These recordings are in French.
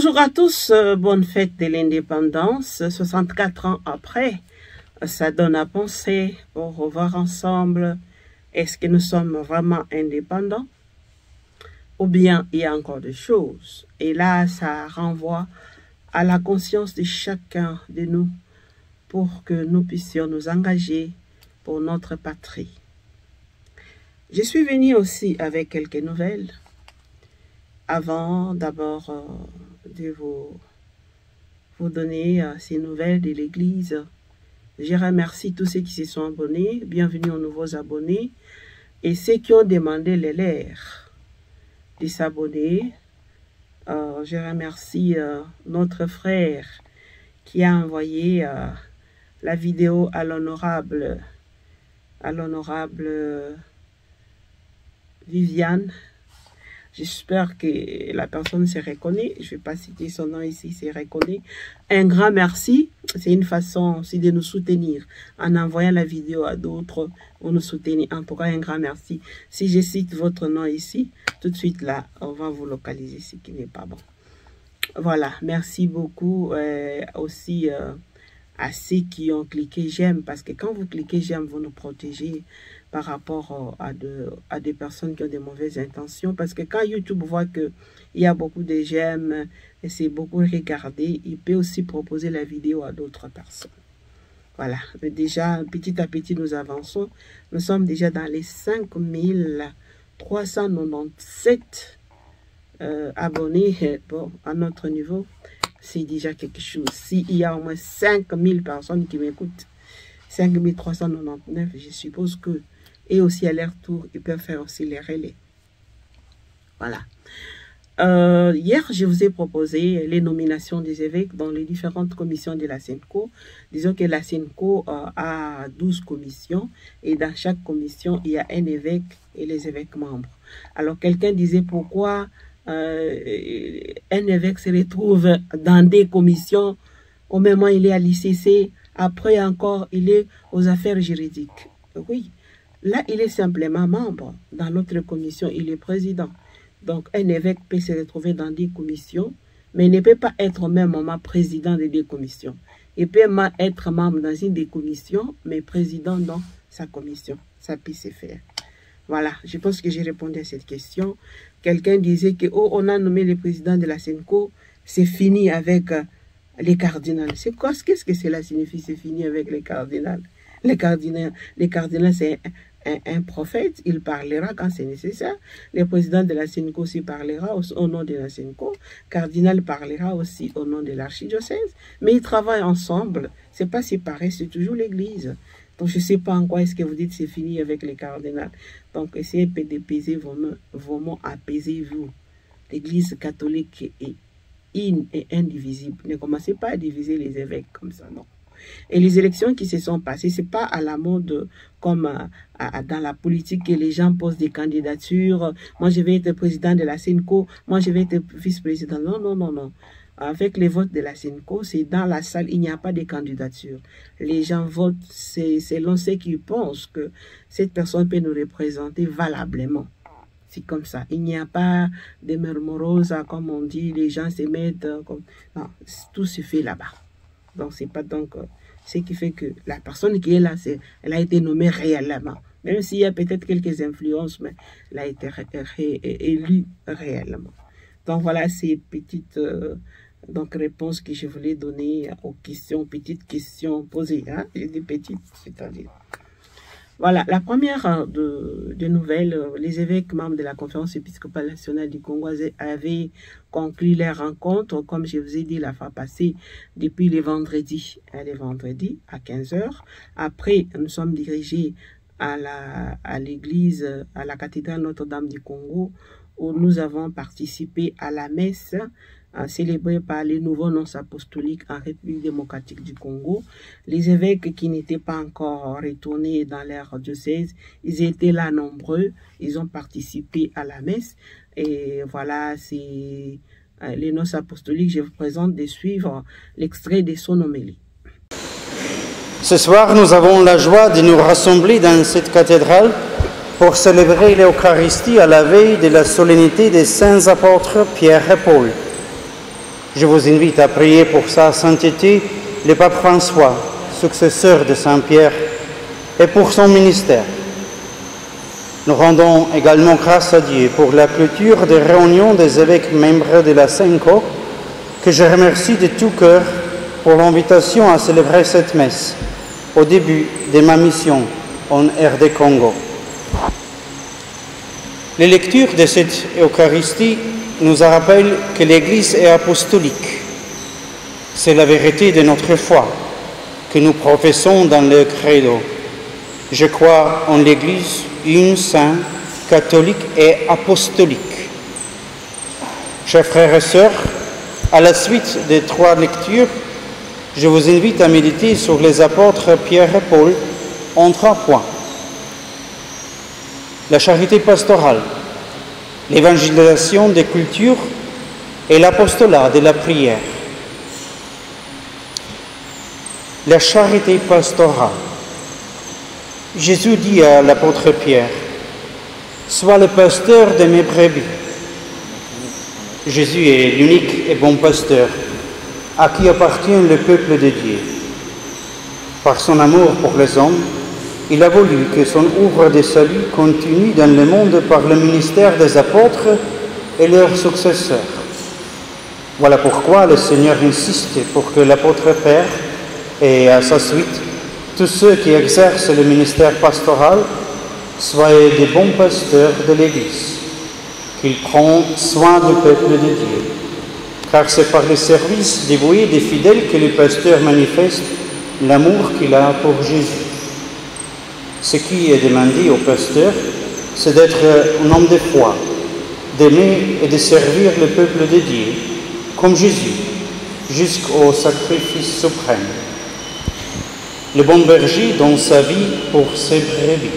Bonjour à tous, bonne fête de l'indépendance. 64 ans après, ça donne à penser pour revoir ensemble, est-ce que nous sommes vraiment indépendants? Ou bien il y a encore des choses. Et là, ça renvoie à la conscience de chacun de nous pour que nous puissions nous engager pour notre patrie. Je suis venue aussi avec quelques nouvelles. Avant d'abord de vous donner ces nouvelles de l'Église, je remercie tous ceux qui se sont abonnés. Bienvenue aux nouveaux abonnés. Et ceux qui ont demandé les leurs de s'abonner. Je remercie notre frère qui a envoyé la vidéo à l'honorable Viviane. J'espère que la personne se reconnaît. Je ne vais pas citer son nom ici, se reconnaît. Un grand merci. C'est une façon aussi de nous soutenir. En envoyant la vidéo à d'autres, on nous soutenir. En tout cas, un grand merci. Si je cite votre nom ici, tout de suite là, on va vous localiser, ce qui n'est pas bon. Voilà, merci beaucoup aussi à ceux qui ont cliqué j'aime, parce que quand vous cliquez j'aime, vous nous protégez par rapport à des personnes qui ont des mauvaises intentions, parce que quand YouTube voit qu'il y a beaucoup de j'aime et c'est beaucoup regardé, il peut aussi proposer la vidéo à d'autres personnes. Voilà, mais déjà petit à petit nous avançons, nous sommes déjà dans les 5397 abonnés. Bon, à notre niveau, c'est déjà quelque chose. S'il y a au moins 5000 personnes qui m'écoutent, 5399, je suppose que, et aussi à leur tour, ils peuvent faire aussi les relais. Voilà. Hier, je vous ai proposé les nominations des évêques dans les différentes commissions de la SENCO. Disons que la SENCO a 12 commissions et dans chaque commission, il y a un évêque et les évêques membres. Alors, quelqu'un disait pourquoi un évêque se retrouve dans des commissions, au même moment il est à l'ICC, après encore il est aux affaires juridiques. Oui, là il est simplement membre, dans l'autre commission il est président. Donc un évêque peut se retrouver dans des commissions, mais il ne peut pas être au même moment président de des commissions. Il peut être membre dans une des commissions, mais président dans sa commission. Ça peut se faire. Voilà, je pense que j'ai répondu à cette question. Quelqu'un disait que oh, on a nommé le président de la SENCO, c'est fini avec les cardinals. C'est quoi? Qu'est-ce que cela signifie, c'est fini avec les cardinals? Les cardinals, c'est un prophète, il parlera quand c'est nécessaire. Le président de la SENCO aussi parlera au nom de la SENCO. Cardinal parlera aussi au nom de l'archidiocèse. Mais ils travaillent ensemble. C'est pas séparé, c'est toujours l'Église. Donc, je ne sais pas en quoi est-ce que vous dites c'est fini avec les cardinals. Donc, essayez d'apaiser vos mots, apaisez-vous. L'Église catholique est une et indivisible. Ne commencez pas à diviser les évêques comme ça, non. Et les élections qui se sont passées, ce n'est pas à la mode comme dans la politique que les gens posent des candidatures. Moi, je vais être président de la SENCO. Moi, je vais être vice-président. Non, non, non, non. Avec les votes de la SENCO, c'est dans la salle, il n'y a pas de candidature. Les gens votent selon ce qu'ils pensent que cette personne peut nous représenter valablement. C'est comme ça. Il n'y a pas de murmuroses, comme on dit, les gens se mettent comme... Non, tout se fait là-bas. Donc, c'est pas donc ce qui fait que la personne qui est là, elle a été nommée réellement. Même s'il y a peut-être quelques influences, mais elle a été élue réellement. Donc, voilà ces petites donc, réponses que je voulais donner aux questions, petites questions posées. Hein? J'ai dit petites, c'est-à-dire... Voilà, la première de nouvelles, les évêques membres de la Conférence épiscopale nationale du Congo avaient conclu leur rencontre, comme je vous ai dit la fois passée, depuis les vendredis à 15 h. Après, nous sommes dirigés à l'église, à la cathédrale Notre-Dame du Congo, où nous avons participé à la messe célébrée par les nouveaux nonces apostoliques en République démocratique du Congo. Les évêques qui n'étaient pas encore retournés dans leur diocèse, ils étaient là nombreux, ils ont participé à la messe. Et voilà, c'est les nonces apostoliques, je vous présente de suivre l'extrait de son homélie. Ce soir, nous avons la joie de nous rassembler dans cette cathédrale pour célébrer l'Eucharistie à la veille de la solennité des saints apôtres Pierre et Paul. Je vous invite à prier pour sa sainteté, le pape François, successeur de Saint Pierre, et pour son ministère. Nous rendons également grâce à Dieu pour la clôture des réunions des évêques membres de la SENCO, que je remercie de tout cœur pour l'invitation à célébrer cette messe au début de ma mission en RD Congo. Les lectures de cette Eucharistie nous rappellent que l'Église est apostolique. C'est la vérité de notre foi que nous professons dans le credo. Je crois en l'Église une, sainte, catholique et apostolique. Chers frères et sœurs, à la suite des 3 lectures, je vous invite à méditer sur les apôtres Pierre et Paul en 3 points. La charité pastorale, l'évangélisation des cultures et l'apostolat de la prière. La charité pastorale. Jésus dit à l'apôtre Pierre, « Sois le pasteur de mes brebis. » Jésus est l'unique et bon pasteur à qui appartient le peuple de Dieu. Par son amour pour les hommes, il a voulu que son œuvre de salut continue dans le monde par le ministère des apôtres et leurs successeurs. Voilà pourquoi le Seigneur insiste pour que l'apôtre Père et à sa suite tous ceux qui exercent le ministère pastoral soient des bons pasteurs de l'Église, qu'ils prennent soin du peuple de Dieu, car c'est par le service dévoué des fidèles que le pasteur manifeste l'amour qu'il a pour Jésus. Ce qui est demandé au pasteur, c'est d'être un homme de foi, d'aimer et de servir le peuple de Dieu, comme Jésus, jusqu'au sacrifice suprême. Le bon berger donne sa vie pour ses brebis.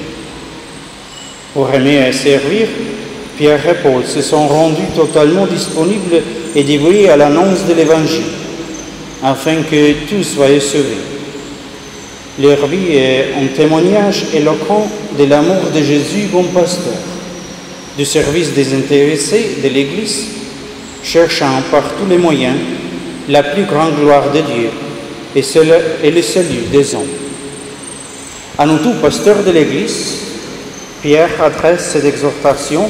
Pour aimer et servir, Pierre et Paul se sont rendus totalement disponibles et dévoués à l'annonce de l'Évangile, afin que tous soient sauvés. Leur vie est un témoignage éloquent de l'amour de Jésus, bon pasteur, du service désintéressé de l'Église, cherchant par tous les moyens la plus grande gloire de Dieu et le salut des hommes. À nous tous, pasteurs de l'Église, Pierre adresse cette exhortation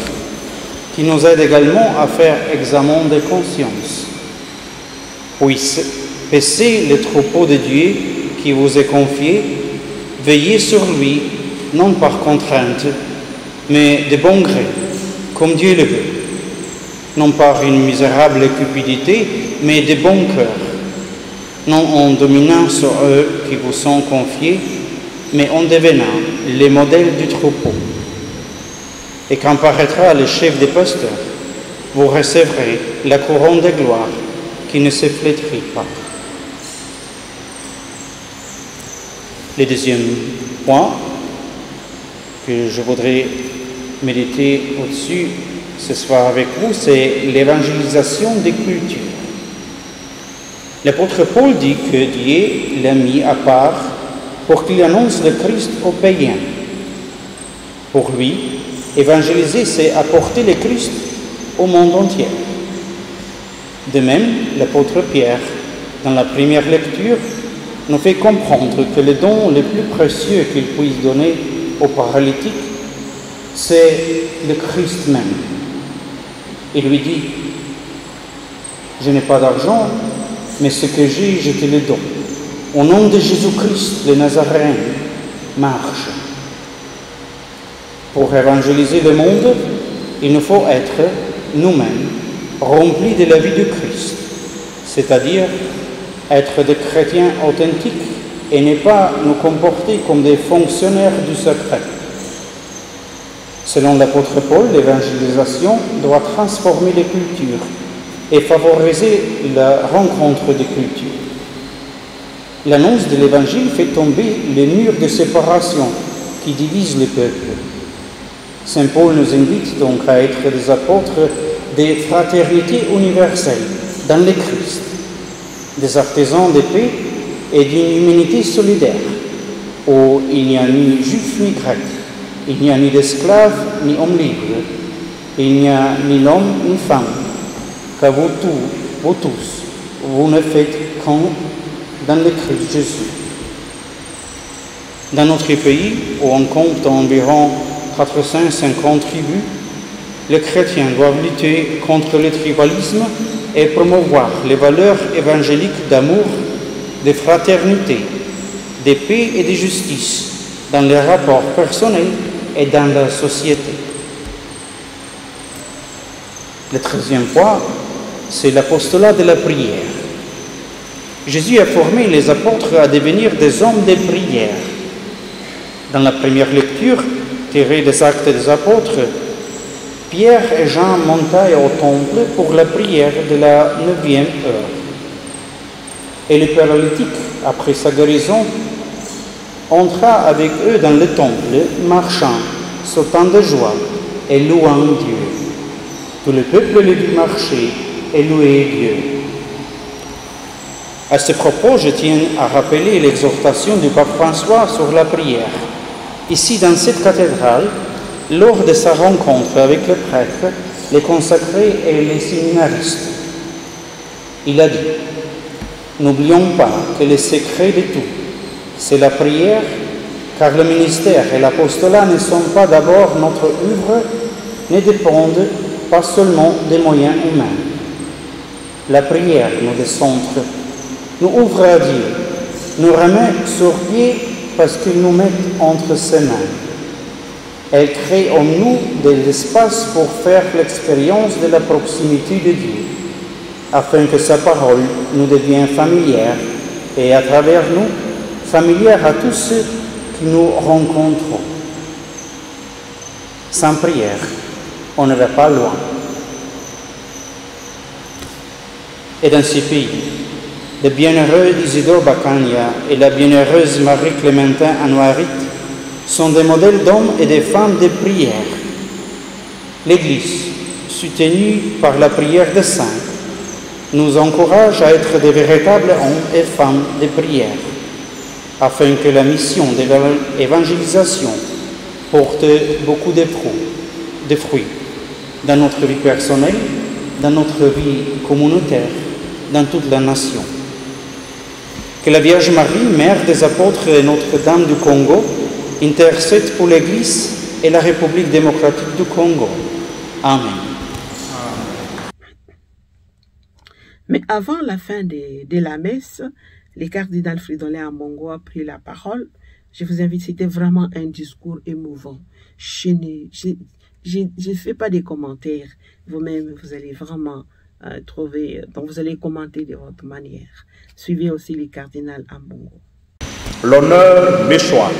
qui nous aide également à faire examen de conscience. Puis, paissez le troupeau de Dieu qui vous est confié, veillez sur lui, non par contrainte, mais de bon gré, comme Dieu le veut, non par une misérable cupidité, mais de bon cœur, non en dominant sur eux qui vous sont confiés, mais en devenant les modèles du troupeau. Et quand paraîtra le chef des pasteurs, vous recevrez la couronne de gloire qui ne se flétrit pas. Le deuxième point que je voudrais méditer au-dessus ce soir avec vous, c'est l'évangélisation des cultures. L'apôtre Paul dit que Dieu l'a mis à part pour qu'il annonce le Christ aux païens. Pour lui, évangéliser, c'est apporter le Christ au monde entier. De même, l'apôtre Pierre, dans la première lecture, nous fait comprendre que le don le plus précieux qu'il puisse donner aux paralytiques, c'est le Christ même. Il lui dit, « Je n'ai pas d'argent, mais ce que j'ai, je te le donne. Au nom de Jésus-Christ, le Nazaréen, marche. » Pour évangéliser le monde, il nous faut être nous-mêmes remplis de la vie du Christ, c'est-à-dire être des chrétiens authentiques et ne pas nous comporter comme des fonctionnaires du secret. Selon l'apôtre Paul, l'évangélisation doit transformer les cultures et favoriser la rencontre des cultures. L'annonce de l'évangile fait tomber les murs de séparation qui divisent le peuple. Saint Paul nous invite donc à être des apôtres des fraternités universelles dans le Christ, des artisans de paix et d'une humanité solidaire, où il n'y a ni juif ni grec, il n'y a ni d'esclaves ni hommes libres, il n'y a ni l'homme ni femme, car vous tous, vous ne faites qu'un dans le Christ Jésus. Dans notre pays, où on compte environ 450 tribus, les chrétiens doivent lutter contre le tribalisme et promouvoir les valeurs évangéliques d'amour, de fraternité, de paix et de justice dans les rapports personnels et dans la société. Le 13e point, c'est l'apostolat de la prière. Jésus a formé les apôtres à devenir des hommes de prière. Dans la première lecture, tirée des Actes des Apôtres, Pierre et Jean montaient au temple pour la prière de la 9e heure. Et le paralytique, après sa guérison, entra avec eux dans le temple, marchant, sautant de joie et louant Dieu. Tout le peuple le vit marcher et louer Dieu. À ce propos, je tiens à rappeler l'exhortation du pape François sur la prière. Ici, dans cette cathédrale, lors de sa rencontre avec les prêtres, les consacrés et les séminaristes, il a dit « N'oublions pas que le secret de tout, c'est la prière, car le ministère et l'apostolat ne sont pas d'abord notre œuvre, ne dépendent pas seulement des moyens humains. La prière nous décentre, nous ouvre à Dieu, nous remet sur pied parce qu'il nous met entre ses mains. Elle crée en nous de l'espace pour faire l'expérience de la proximité de Dieu, afin que sa parole nous devienne familière et à travers nous, familière à tous ceux qui nous rencontrons. Sans prière, on ne va pas loin. Et dans ces pays, le bienheureux Isidore Bacagna et la bienheureuse Marie-Clémentine Anouarit sont des modèles d'hommes et de femmes de prière. L'Église, soutenue par la prière des saints, nous encourage à être de véritables hommes et femmes de prière, afin que la mission d'évangélisation porte beaucoup de fruits dans notre vie personnelle, dans notre vie communautaire, dans toute la nation. Que la Vierge Marie, Mère des apôtres et Notre-Dame du Congo, intercède pour l'Église et la République démocratique du Congo. Amen. Mais avant la fin de la messe, le cardinal Fridolin Ambongo a pris la parole. Je vous invite, c'était vraiment un discours émouvant. Je ne fais pas des commentaires. Vous-même, vous allez vraiment trouver, donc vous allez commenter de votre manière. Suivez aussi le cardinal Ambongo. L'honneur m'échoit,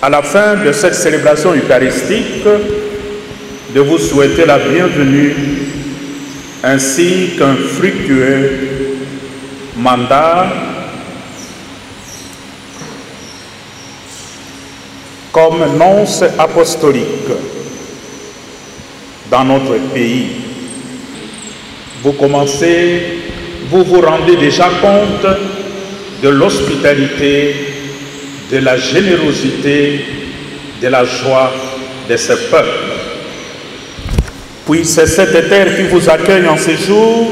à la fin de cette célébration eucharistique, de vous souhaiter la bienvenue ainsi qu'un fructueux mandat comme nonce apostolique dans notre pays. Vous vous rendez déjà compte de l'hospitalité, de la générosité, de la joie de ce peuple. Puis c'est cette terre qui vous accueille en ce jour,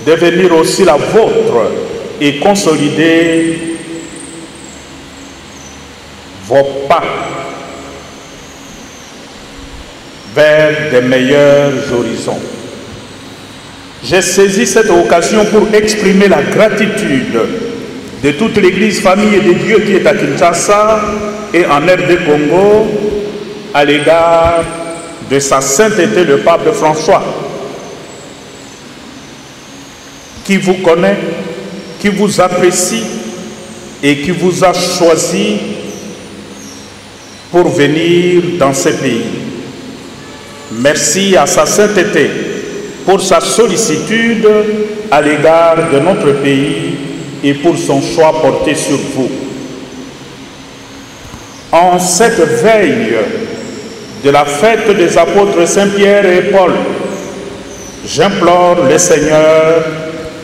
devenir aussi la vôtre et consolider vos pas vers de meilleurs horizons. J'ai saisi cette occasion pour exprimer la gratitude de toute l'Église Famille de Dieu qui est à Kinshasa et en RD Congo à l'égard de sa sainteté le pape François, qui vous connaît, qui vous apprécie et qui vous a choisi pour venir dans ce pays. Merci à sa sainteté pour sa sollicitude à l'égard de notre pays et pour son choix porté sur vous. En cette veille de la fête des apôtres Saint-Pierre et Paul, j'implore le Seigneur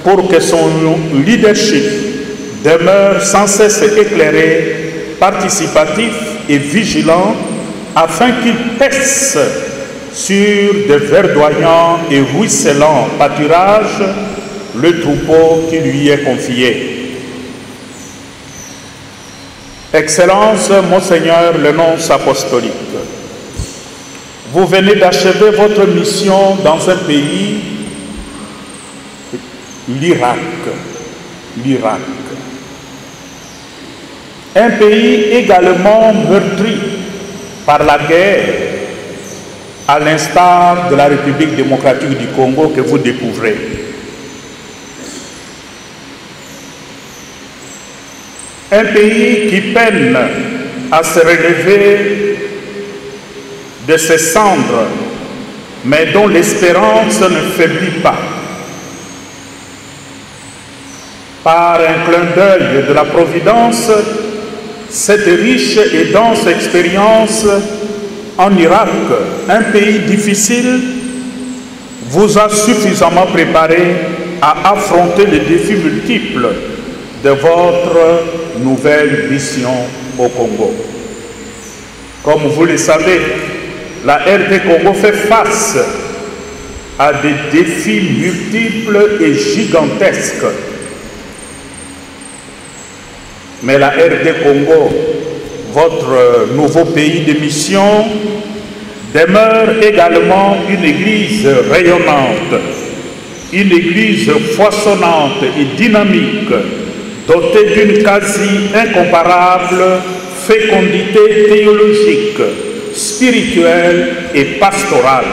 pour que son leadership demeure sans cesse éclairé, participatif et vigilant, afin qu'il pèse sur de verdoyants et ruisselants pâturages le troupeau qui lui est confié. Excellence, Monseigneur le nonce apostolique, vous venez d'achever votre mission dans un pays, l'Irak. Un pays également meurtri par la guerre, à l'instar de la République démocratique du Congo que vous découvrez. Un pays qui peine à se relever de ses cendres, mais dont l'espérance ne faiblit pas. Par un clin d'œil de la Providence, cette riche et dense expérience en Irak, un pays difficile, vous a suffisamment préparé à affronter les défis multiples de votre nouvelle mission au Congo. Comme vous le savez, la RD Congo fait face à des défis multiples et gigantesques. Mais la RD Congo, votre nouveau pays de mission, demeure également une église rayonnante, une église foisonnante et dynamique, dotée d'une quasi incomparable fécondité théologique, spirituelle et pastorale.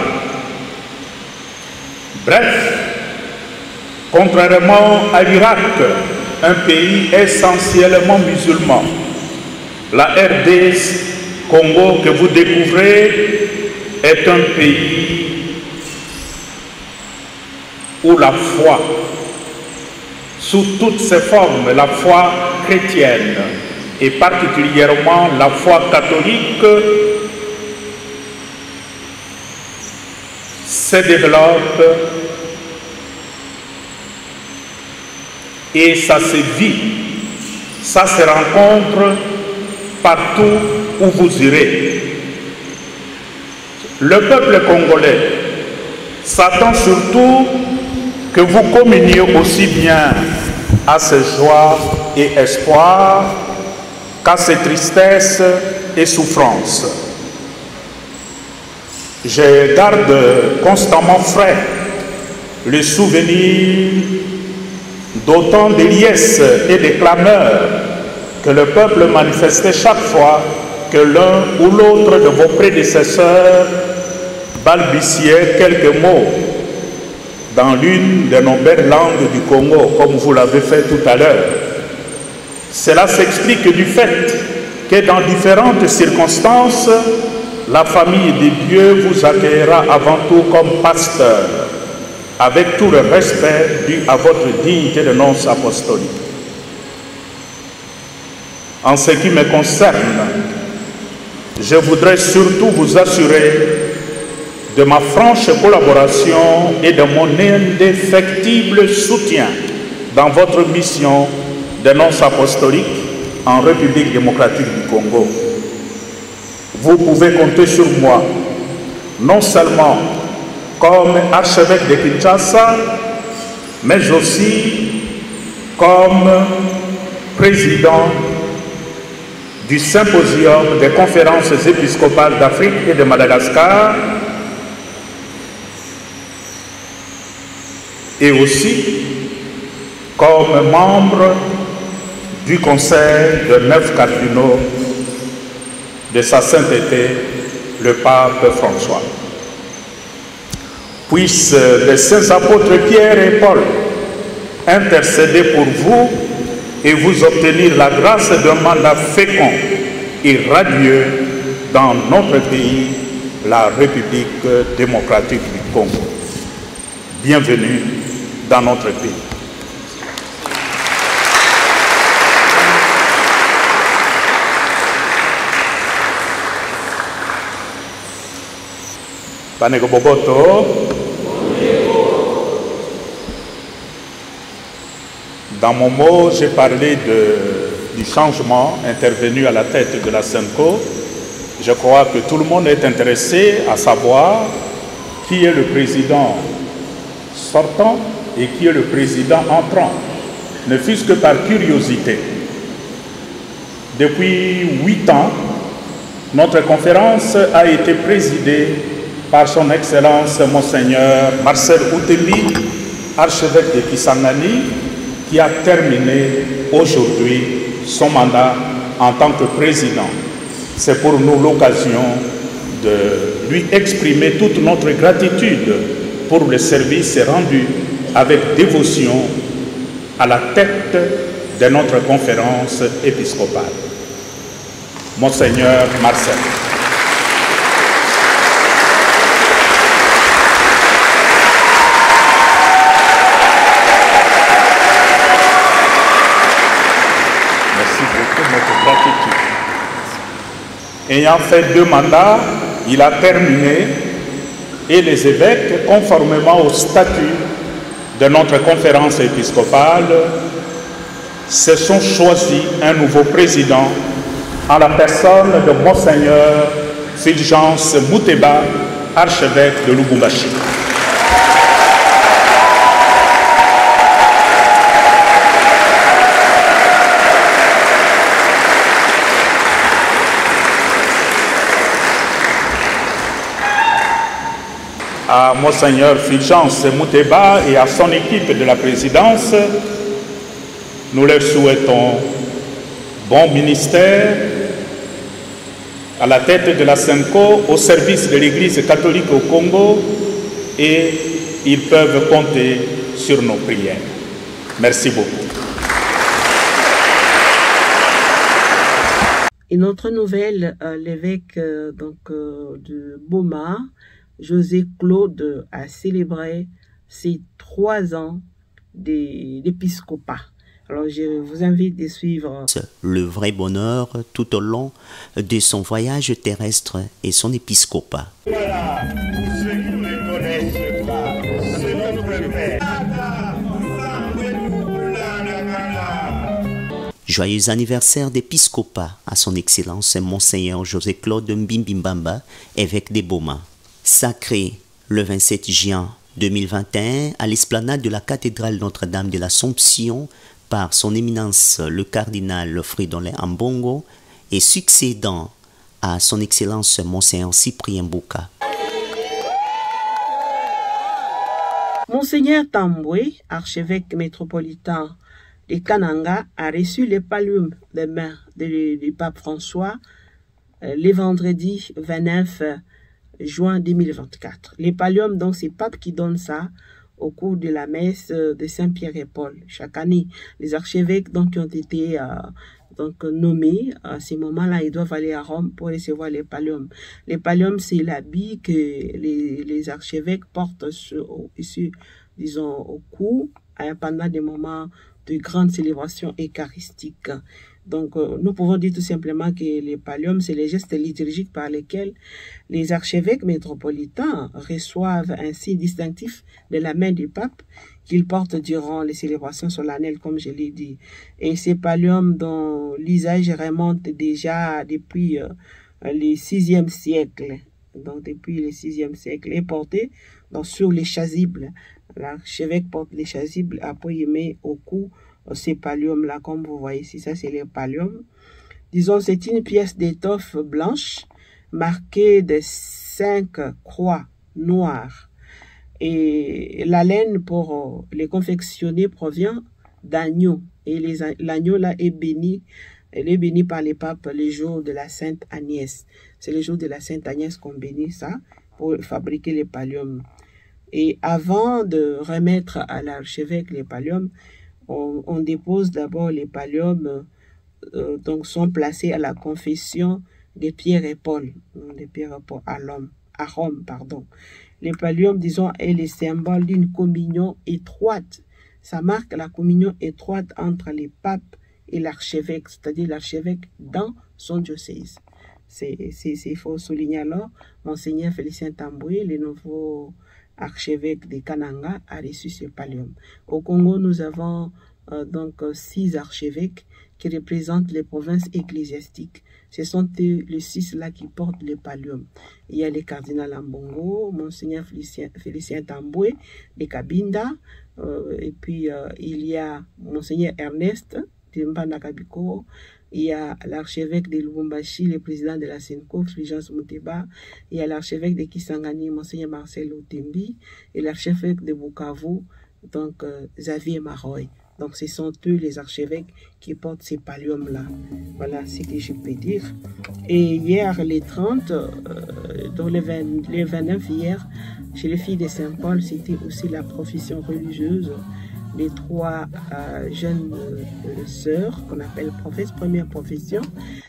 Bref, contrairement à l'Irak, un pays essentiellement musulman, la RD Congo que vous découvrez est un pays où la foi, sous toutes ses formes, la foi chrétienne et particulièrement la foi catholique, se développe et ça se vit, ça se rencontre partout où vous irez. Le peuple congolais s'attend surtout que vous communiez aussi bien à ses joies et espoirs qu'à ses tristesses et souffrances. Je garde constamment frais le souvenir d'autant de liesses et de clameurs que le peuple manifestait chaque fois que l'un ou l'autre de vos prédécesseurs balbutiait quelques mots dans l'une de nos belles langues du Congo, comme vous l'avez fait tout à l'heure. Cela s'explique du fait que dans différentes circonstances, la famille de Dieu vous accueillera avant tout comme pasteur, avec tout le respect dû à votre dignité de nonce apostolique. En ce qui me concerne, je voudrais surtout vous assurer de ma franche collaboration et de mon indéfectible soutien dans votre mission de nonce apostolique en République démocratique du Congo. Vous pouvez compter sur moi, non seulement comme archevêque de Kinshasa, mais aussi comme président du symposium des conférences épiscopales d'Afrique et de Madagascar, et aussi comme membre du conseil de 9 cardinaux de sa sainteté, le pape François. Puissent les saints apôtres Pierre et Paul intercéder pour vous et vous obtenir la grâce d'un mandat fécond et radieux dans notre pays, la République démocratique du Congo. Bienvenue dans notre pays. Panego Boboto. Dans mon mot, j'ai parlé du changement intervenu à la tête de la SENCO. Je crois que tout le monde est intéressé à savoir qui est le président sortant et qui est le président entrant, ne fût-ce que par curiosité. Depuis 8 ans, notre conférence a été présidée par son Excellence Monseigneur Marcel Outembi, archevêque de Kisangani, qui a terminé aujourd'hui son mandat en tant que président. C'est pour nous l'occasion de lui exprimer toute notre gratitude pour le service rendu avec dévotion à la tête de notre conférence épiscopale. Monseigneur Marcel. Merci beaucoup de notre gratitude. Ayant fait 2 mandats, il a terminé et les évêques, conformément au statut de notre conférence épiscopale, se sont choisis un nouveau président en la personne de Monseigneur Fulgence Mouteba, archevêque de Lubumbashi. À Monseigneur Fulgence Mouteba et à son équipe de la présidence, nous leur souhaitons bon ministère à la tête de la SENCO, au service de l'Église catholique au Congo, et ils peuvent compter sur nos prières. Merci beaucoup. Une autre nouvelle, l'évêque de Boma, José Claude, a célébré ses 3 ans d'épiscopat. Alors je vous invite à suivre le vrai bonheur tout au long de son voyage terrestre et son épiscopat. Voilà, pour ceux qui ne connaissent pas, c'est notre Père. Joyeux anniversaire d'épiscopat à son Excellence Monseigneur José Claude Mbimbimbamba, évêque des Boma. Sacré le 27 juin 2021 à l'esplanade de la cathédrale Notre-Dame de l'Assomption par son éminence le cardinal Fridolin Ambongo et succédant à son Excellence Monseigneur Cyprien Bouka. Monseigneur Tamboué, archevêque métropolitain de Kananga, a reçu les palliums des mains du pape François le vendredi 29 juin 2024. Les palliums, donc, c'est le pape qui donne ça au cours de la messe de Saint-Pierre et Paul. Chaque année, les archevêques donc, qui ont été nommés à ces moments-là, ils doivent aller à Rome pour recevoir les palliums. Les palliums, c'est l'habit que les archevêques portent disons, au cou pendant des moments de grandes célébrations eucharistiques. Donc, nous pouvons dire tout simplement que les palliums, c'est les gestes liturgiques par lesquels les archevêques métropolitains reçoivent un signe distinctif de la main du pape qu'ils portent durant les célébrations solennelles, comme je l'ai dit. Et ces palliums dont l'usage remonte déjà depuis le 6e siècle, donc depuis le 6e siècle, est porté donc, sur les chasubles. L'archevêque porte les chasubles, après il met au cou ces palliums-là, comme vous voyez ici, ça c'est les palliums. Disons, c'est une pièce d'étoffe blanche marquée de 5 croix noires. Et la laine pour les confectionner provient d'agneau. Et l'agneau là est béni. Elle est bénie par les papes les jours de la Sainte Agnès. C'est le jour de la Sainte Agnès qu'on bénit ça pour fabriquer les palliums. Et avant de remettre à l'archevêque les palliums, on dépose d'abord les palliums, donc sont placés à la confession de Pierre et Paul, à Rome, pardon. Les palliums, disons, est le symbole d'une communion étroite. Ça marque la communion étroite entre les papes et l'archevêque, c'est-à-dire l'archevêque dans son diocèse. Il faut souligner alors, Monseigneur Félicien Tamboué, le nouveau archevêque de Kananga, a reçu ce pallium. Au Congo, nous avons donc 6 archevêques qui représentent les provinces ecclésiastiques. Ce sont les 6 là qui portent le pallium. Il y a le cardinal Ambongo, Monseigneur Félicien Tamboué de Kabinda, Et puis, il y a Monseigneur Ernest de Mbanakabiko. Il y a l'archevêque de Lubumbashi, le président de la SENCO, Fulgence Muteba. Il y a l'archevêque de Kisangani, Monseigneur Marcel Otembi. Et l'archevêque de Bukavu, donc Xavier Maroy. Donc, ce sont eux les archevêques qui portent ces palliums-là. Voilà ce que je peux dire. Et hier, les 30, donc les 29 hier, chez les filles de Saint-Paul, c'était aussi la profession religieuse. Les 3 jeunes sœurs qu'on appelle première profession.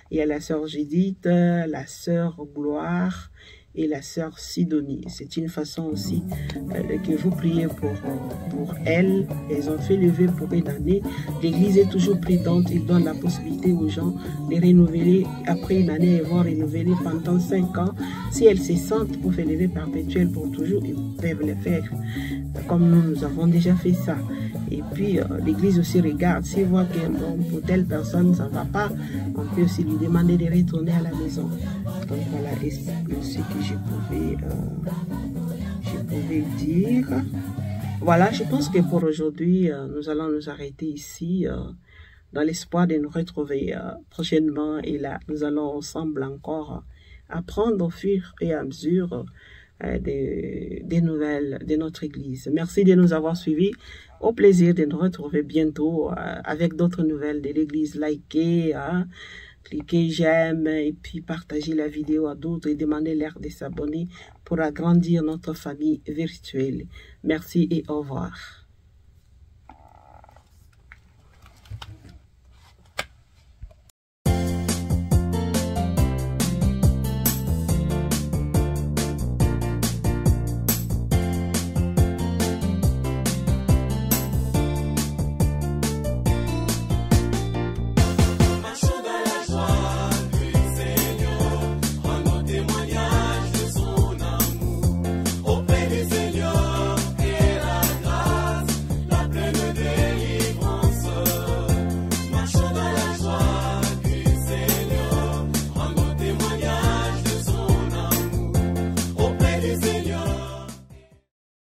Il y a la sœur Judith, la sœur Gloire et la sœur Sidonie. C'est une façon aussi que vous priez pour elles. Elles ont fait lever pour une année. L'église est toujours prudente. Il donne la possibilité aux gens de renouveler. Après une année, elles vont renouveler pendant 5 ans. Si elles se sentent pour faire lever perpétuel pour toujours, ils peuvent le faire. Comme nous avons déjà fait ça. Et puis, l'église aussi regarde. S'il voit que bon, pour telle personne, ça ne va pas, on peut aussi lui demander de retourner à la maison. Donc voilà ce que je pouvais dire. Voilà, je pense que pour aujourd'hui, nous allons nous arrêter ici dans l'espoir de nous retrouver prochainement. Et là, nous allons ensemble encore apprendre au fur et à mesure des nouvelles de notre Église. Merci de nous avoir suivis. Au plaisir de nous retrouver bientôt avec d'autres nouvelles de l'Église. Likez, cliquez j'aime et puis partagez la vidéo à d'autres et demandez-leur de s'abonner pour agrandir notre famille virtuelle. Merci et au revoir.